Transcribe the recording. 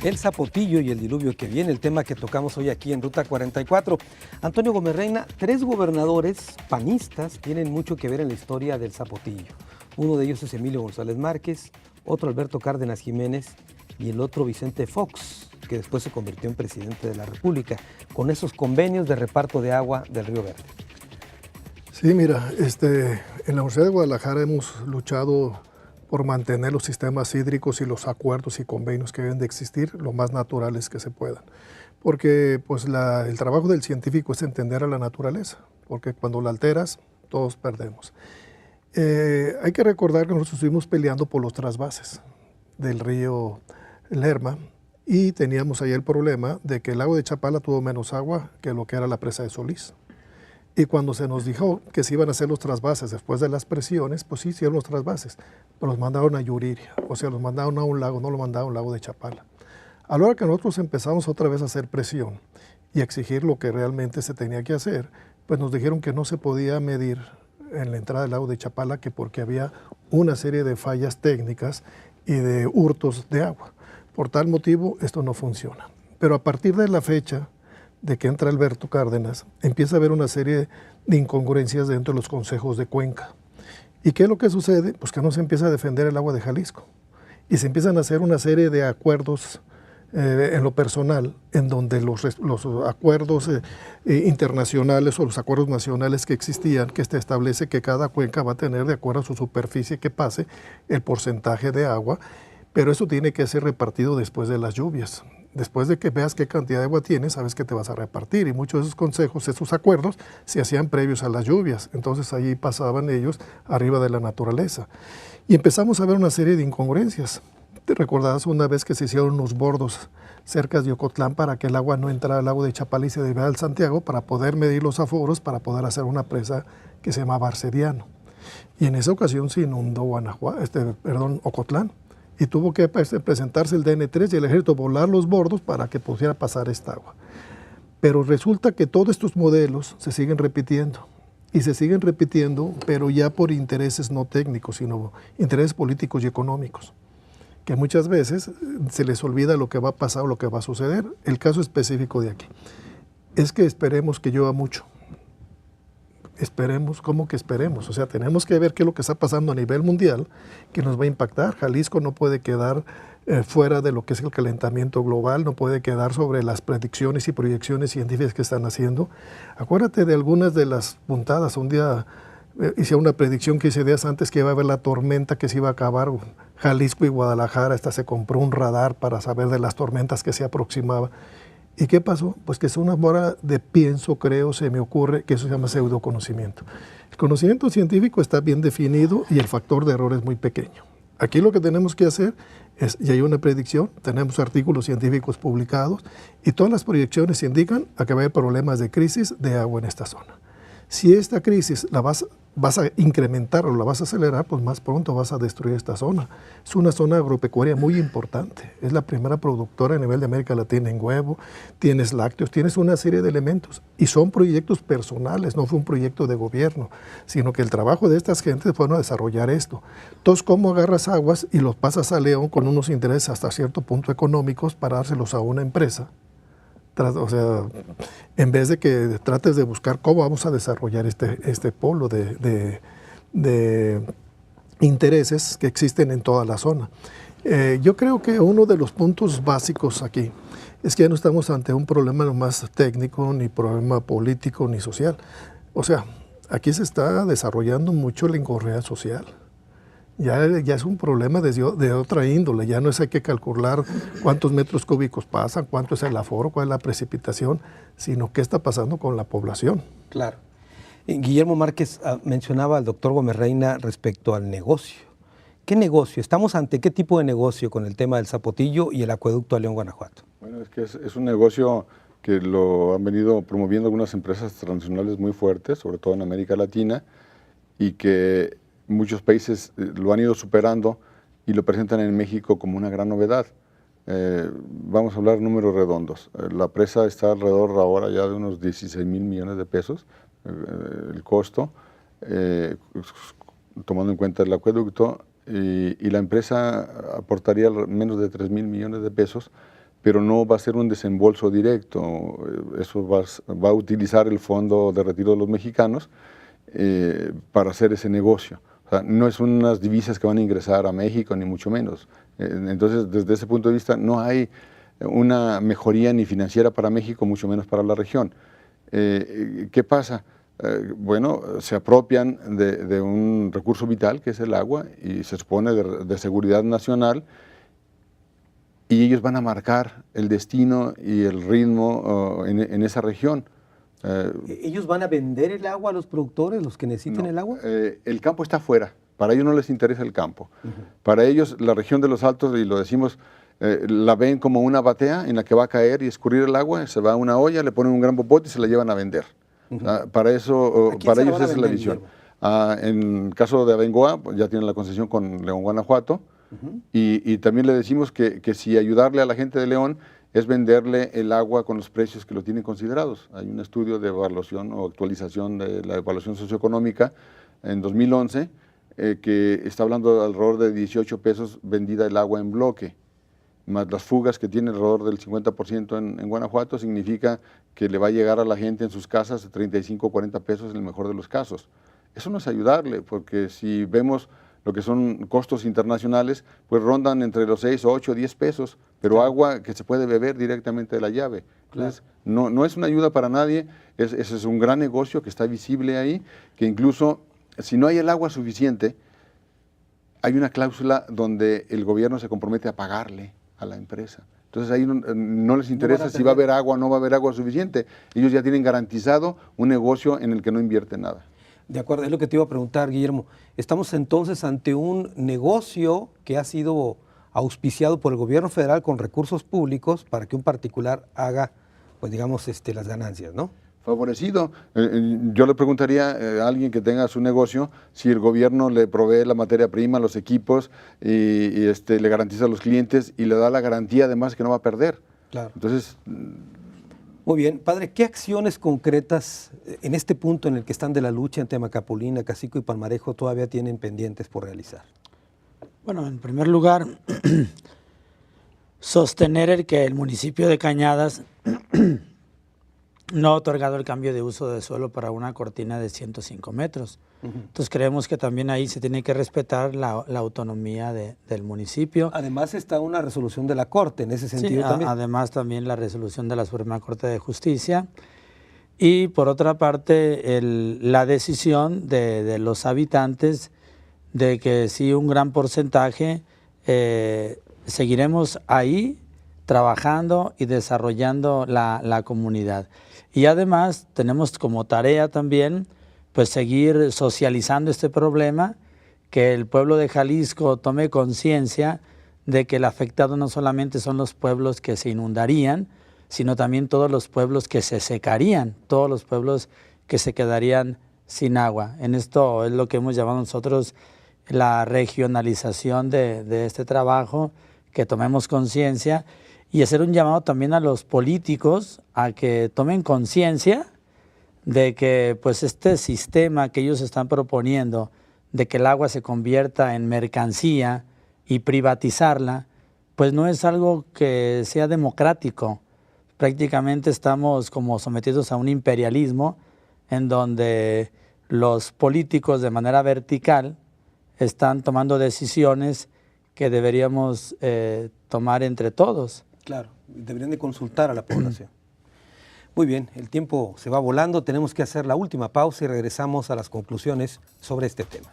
el zapotillo y el diluvio que viene, el tema que tocamos hoy aquí en Ruta 44. Antonio Gómez Reina, 3 gobernadores panistas tienen mucho que ver en la historia del zapotillo. Uno de ellos es Emilio González Márquez, otro Alberto Cárdenas Jiménez y el otro Vicente Fox, que después se convirtió en presidente de la República, con esos convenios de reparto de agua del Río Verde. Sí, mira, en la Universidad de Guadalajara hemos luchado por mantener los sistemas hídricos y los acuerdos y convenios que deben de existir lo más naturales que se puedan. Porque pues, el trabajo del científico es entender a la naturaleza, porque cuando la alteras, todos perdemos. Hay que recordar que nosotros estuvimos peleando por los trasvases del río Lerma y teníamos ahí el problema de que el lago de Chapala tuvo menos agua que lo que era la presa de Solís. Y cuando se nos dijo que se iban a hacer los trasvases después de las presiones, pues sí hicieron los trasvases, pero los mandaron a Yuriria, o sea, los mandaron a un lago, no lo mandaron al lago de Chapala. A la hora que nosotros empezamos otra vez a hacer presión y a exigir lo que realmente se tenía que hacer, pues nos dijeron que no se podía medir en la entrada del lago de Chapala, que porque había una serie de fallas técnicas y de hurtos de agua. Por tal motivo, esto no funciona. Pero a partir de la fecha de que entra Alberto Cárdenas, empieza a haber una serie de incongruencias dentro de los consejos de cuenca. ¿Y qué es lo que sucede? Pues que no se empieza a defender el agua de Jalisco y se empiezan a hacer una serie de acuerdos en lo personal, en donde los acuerdos internacionales o los acuerdos nacionales que existían, que establece que cada cuenca va a tener, de acuerdo a su superficie que pase, el porcentaje de agua, pero eso tiene que ser repartido después de las lluvias. Después de que veas qué cantidad de agua tienes, sabes que te vas a repartir, y muchos de esos consejos, esos acuerdos, se hacían previos a las lluvias, entonces allí pasaban ellos arriba de la naturaleza. Y empezamos a ver una serie de incongruencias. ¿Te recordás una vez que se hicieron unos bordos cerca de Ocotlán para que el agua no entrara al lago de Chapala y se desviara al Santiago, para poder medir los aforos, para poder hacer una presa que se llamaba Arcediano? Y en esa ocasión se inundó Ocotlán. Y tuvo que presentarse el DN3 y el ejército volar los bordos para que pudiera pasar esta agua. Pero resulta que todos estos modelos se siguen repitiendo, y se siguen repitiendo, pero ya por intereses no técnicos, sino intereses políticos y económicos, que muchas veces se les olvida lo que va a pasar o lo que va a suceder. El caso específico de aquí es que esperemos que llueva mucho. Esperemos, ¿cómo que esperemos? O sea, tenemos que ver qué es lo que está pasando a nivel mundial que nos va a impactar. Jalisco no puede quedar fuera de lo que es el calentamiento global, no puede quedar sobre las predicciones y proyecciones científicas que están haciendo. Acuérdate de algunas de las puntadas. Un día hice una predicción 15 días antes que iba a haber la tormenta que se iba a acabar Jalisco y Guadalajara. Hasta se compró un radar para saber de las tormentas que se aproximaban. ¿Y qué pasó? Pues que es una hora de pienso, creo, se me ocurre, que eso se llama pseudoconocimiento. El conocimiento científico está bien definido y el factor de error es muy pequeño. Aquí lo que tenemos que hacer es, ya hay una predicción, tenemos artículos científicos publicados y todas las proyecciones indican a que va a haber problemas de crisis de agua en esta zona. Si esta crisis la vas a incrementar o la vas a acelerar, pues más pronto vas a destruir esta zona. Es una zona agropecuaria muy importante. Es la primera productora a nivel de América Latina en huevo, tienes lácteos, tienes una serie de elementos. Y son proyectos personales, no fue un proyecto de gobierno, sino que el trabajo de estas gentes fue a desarrollar esto. Entonces, ¿cómo agarras aguas y los pasas a León con unos intereses hasta cierto punto económicos para dárselos a una empresa? O sea, en vez de que trates de buscar cómo vamos a desarrollar este polo de intereses que existen en toda la zona. Yo creo que uno de los puntos básicos aquí es que ya no estamos ante un problema nomás técnico, ni problema político, ni social. O sea, aquí se está desarrollando mucho la incongruencia social. Ya es un problema de otra índole, ya no es hay que calcular cuántos metros cúbicos pasan, cuánto es el aforo, cuál es la precipitación, sino qué está pasando con la población. Claro. Guillermo Márquez mencionaba al doctor Gómez Reina respecto al negocio. ¿Qué negocio? ¿Estamos ante qué tipo de negocio con el tema del zapotillo y el acueducto a León, Guanajuato? Bueno, es que es un negocio que lo han venido promoviendo algunas empresas transnacionales muy fuertes, sobre todo en América Latina, y que muchos países lo han ido superando y lo presentan en México como una gran novedad. Vamos a hablar números redondos. La presa está alrededor ahora ya de unos 16,000 millones de pesos, el costo, tomando en cuenta el acueducto, y la empresa aportaría menos de 3,000 millones de pesos, pero no va a ser un desembolso directo. Eso va a utilizar el Fondo de Retiro de los Mexicanos para hacer ese negocio. O sea, no es unas divisas que van a ingresar a México, ni mucho menos. Entonces, desde ese punto de vista, no hay una mejoría ni financiera para México, mucho menos para la región. ¿Qué pasa? Bueno, se apropian de un recurso vital, que es el agua, y se supone de seguridad nacional, y ellos van a marcar el destino y el ritmo en esa región. ¿Ellos van a vender el agua a los productores, los que necesiten el agua? El campo está afuera, para ellos no les interesa el campo. Para ellos la región de los Altos, y lo decimos, la ven como una batea en la que va a caer y escurrir el agua, se va a una olla, le ponen un gran popote y se la llevan a vender. Para eso, para ellos esa es la visión. En el caso de Abengoa, pues ya tienen la concesión con León, Guanajuato, y también le decimos que si ayudarle a la gente de León es venderle el agua con los precios que lo tienen considerados. Hay un estudio de evaluación o actualización de la evaluación socioeconómica en 2011 que está hablando de alrededor de 18 pesos vendida el agua en bloque, más las fugas que tiene alrededor del 50% en Guanajuato, significa que le va a llegar a la gente en sus casas de 35 o 40 pesos en el mejor de los casos. Eso no es ayudarle, porque si vemos lo que son costos internacionales, pues rondan entre los 6, 8, 10 pesos, pero agua que se puede beber directamente de la llave. Entonces, no es una ayuda para nadie, ese es un gran negocio que está visible ahí, que incluso si no hay el agua suficiente, hay una cláusula donde el gobierno se compromete a pagarle a la empresa. Entonces ahí no les interesa si va a haber agua o no va a haber agua suficiente. Ellos ya tienen garantizado un negocio en el que no invierte nada. De acuerdo, es lo que te iba a preguntar, Guillermo. Estamos entonces ante un negocio que ha sido auspiciado por el gobierno federal con recursos públicos para que un particular haga, pues digamos, las ganancias, ¿no? Favorecido. Yo le preguntaría a alguien que tenga su negocio si el gobierno le provee la materia prima, los equipos, y le garantiza a los clientes y le da la garantía además que no va a perder. Claro. Entonces... Muy bien. Padre, ¿qué acciones concretas en este punto en el que están de la lucha entre Macapulina, Cacico y Palmarejo todavía tienen pendientes por realizar? Bueno, en primer lugar, sostener el que el municipio de Cañadas no ha otorgado el cambio de uso de suelo para una cortina de 105 metros. Entonces creemos que también ahí se tiene que respetar la autonomía del municipio. Además está una resolución de la Corte en ese sentido también. Además también la resolución de la Suprema Corte de Justicia. Y por otra parte la decisión de los habitantes de que sí un gran porcentaje seguiremos ahí trabajando y desarrollando la comunidad. Y además tenemos como tarea también pues seguir socializando este problema, que el pueblo de Jalisco tome conciencia de que el afectado no solamente son los pueblos que se inundarían, sino también todos los pueblos que se secarían, todos los pueblos que se quedarían sin agua. En esto es lo que hemos llamado nosotros la regionalización de este trabajo, que tomemos conciencia y hacer un llamado también a los políticos a que tomen conciencia de que pues este sistema que ellos están proponiendo de que el agua se convierta en mercancía y privatizarla, pues no es algo que sea democrático. Prácticamente estamos como sometidos a un imperialismo en donde los políticos de manera vertical están tomando decisiones que deberíamos tomar entre todos. Claro, deberían de consultar a la población. Muy bien, el tiempo se va volando, tenemos que hacer la última pausa y regresamos a las conclusiones sobre este tema.